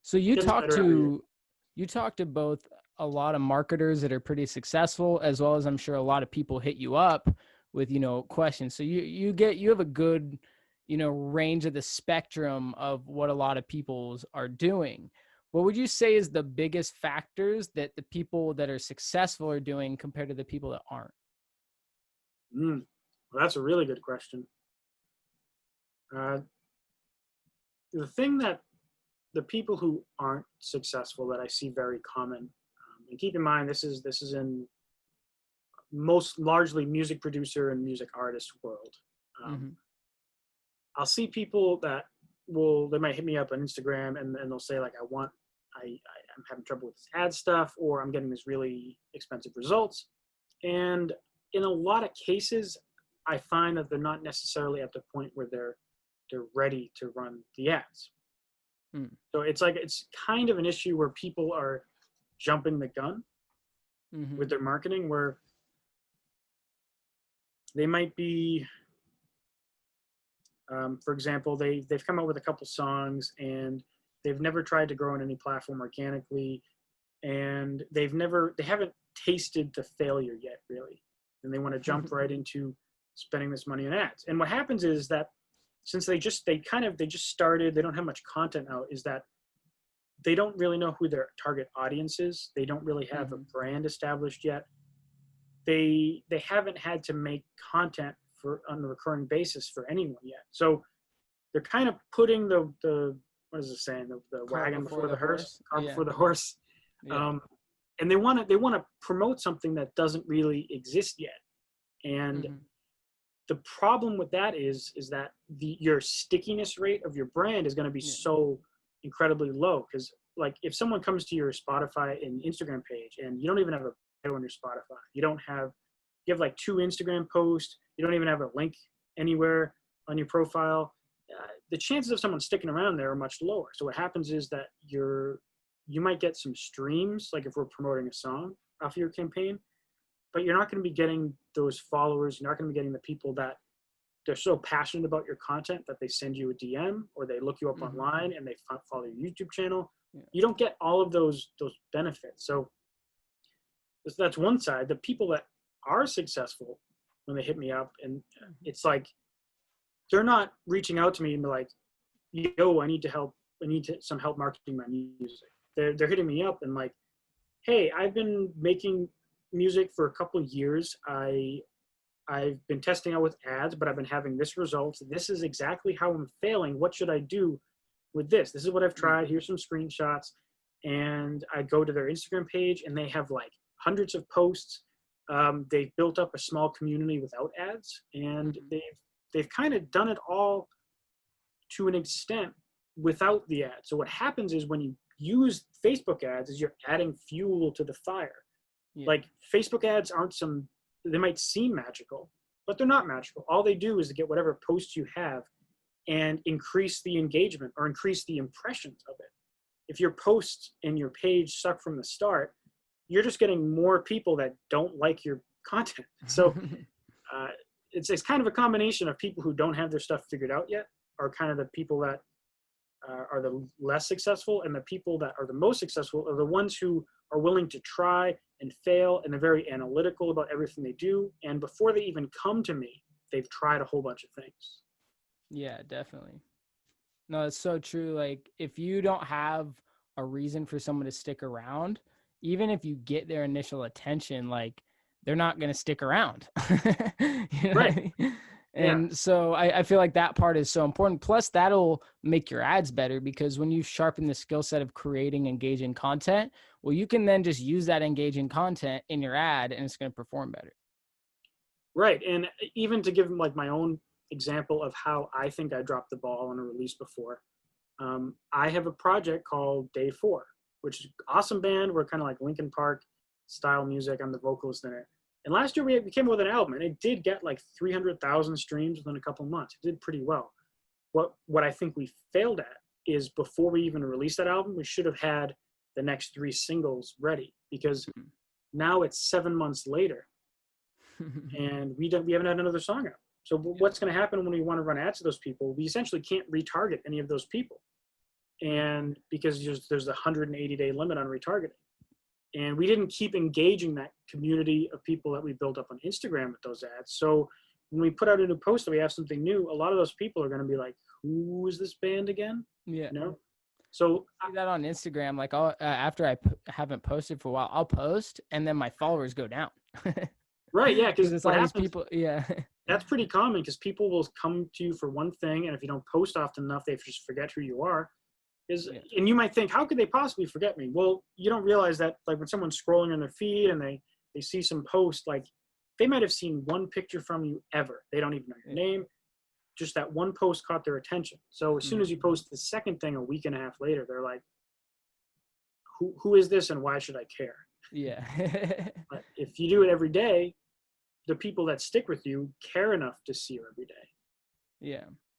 So Gets better every year. you talk to both a lot of marketers that are pretty successful, as well as I'm sure a lot of people hit you up with, questions. So you have a good, range of the spectrum of what a lot of people are doing. What would you say is the biggest factors that the people that are successful are doing compared to the people that aren't? Well, that's a really good question. Uh, the thing that the people who aren't successful that I see very common, and keep in mind this is in most largely music producer and music artist world. Mm-hmm. I'll see people that they might hit me up on Instagram and they'll say like I'm having trouble with this ad stuff, or I'm getting this really expensive results. And in a lot of cases, I find that they're not necessarily at the point where they're ready to run the ads. So it's kind of an issue where people are jumping the gun with their marketing, where they might be, for example, they've come out with a couple songs and they've never tried to grow on any platform organically, and they haven't tasted the failure yet, really, and they want to jump right into spending this money on ads. And what happens is that since they just started, they don't have much content out, is that they don't really know who their target audience is. They don't really have a brand established yet. They haven't had to make content on a recurring basis for anyone yet. So they're kind of putting the what is it saying? The wagon before the hearse, cart before the horse. Yeah. And they want to promote something that doesn't really exist yet. And the problem with that is that your stickiness rate of your brand is going to be so incredibly low. Because like if someone comes to your Spotify and Instagram page and you don't even have a bio on your Spotify, you have like 2 Instagram posts, you don't even have a link anywhere on your profile, the chances of someone sticking around there are much lower. So what happens is that you might get some streams, like if we're promoting a song off your campaign, but you're not going to be getting those followers. You're not going to be getting the people that they're so passionate about your content that they send you a DM or they look you up online and they follow your YouTube channel. Yeah. You don't get all of those benefits. So that's one side. The people that are successful, when they hit me up, and it's like they're not reaching out to me and be like, yo, I need some help marketing my music. They're hitting me up and like, hey, I've been making music for a couple of years. I've been testing out with ads, but I've been having this result. This is exactly how I'm failing. What should I do with this? This is what I've tried. Here's some screenshots. And I go to their Instagram page and they have like hundreds of posts. They've built up a small community without ads, and they've kind of done it all to an extent without the ads. So what happens is when you use Facebook ads is you're adding fuel to the fire. Yeah. Like Facebook ads they might seem magical, but they're not magical. All they do is to get whatever posts you have and increase the engagement or increase the impressions of it. If your posts and your page suck from the start, you're just getting more people that don't like your content. So it's kind of a combination of people who don't have their stuff figured out yet are kind of the people that are the less successful, and the people that are the most successful are the ones who are willing to try and fail, and they're very analytical about everything they do. And before they even come to me, they've tried a whole bunch of things. Yeah, definitely. No, it's so true. Like if you don't have a reason for someone to stick around, even if you get their initial attention, like they're not going to stick around. You know right. I mean? And so I feel like that part is so important. Plus that'll make your ads better, because when you sharpen the skill set of creating engaging content, well, you can then just use that engaging content in your ad and it's going to perform better. Right. And even to give them like my own example of how I think I dropped the ball on a release before, I have a project called Day 4, which is an awesome band. We're kind of like Linkin Park style music. I'm the vocalist in it. And last year we came up with an album, and it did get like 300,000 streams within a couple months. It did pretty well. What I think we failed at is before we even released that album, we should have had the next 3 singles ready, because now it's 7 months later and we haven't had another song out. So what's going to happen when we want to run ads to those people? We essentially can't retarget any of those people. and because there's a 180-day limit on retargeting. And we didn't keep engaging that community of people that we built up on Instagram with those ads. So when we put out a new post that we have something new, a lot of those people are going to be like, who is this band again? Yeah. You know? So I see that on Instagram. Like, I'll, after I haven't posted for a while, I'll post and then my followers go down. right, yeah, because it's what all these happens, people. Yeah. that's pretty common because people will come to you for one thing, and if you don't post often enough, they just forget who you are. Yeah. And you might think, how could they possibly forget me? Well, you don't realize that, like, when someone's scrolling on their feed and they see some post, like, they might have seen one picture from you ever. They don't even know your name. Just that one post caught their attention. So as soon as you post the second thing a week and a half later, they're like, who is this and why should I care? Yeah. But if you do it every day, the people that stick with you care enough to see you every day. Yeah.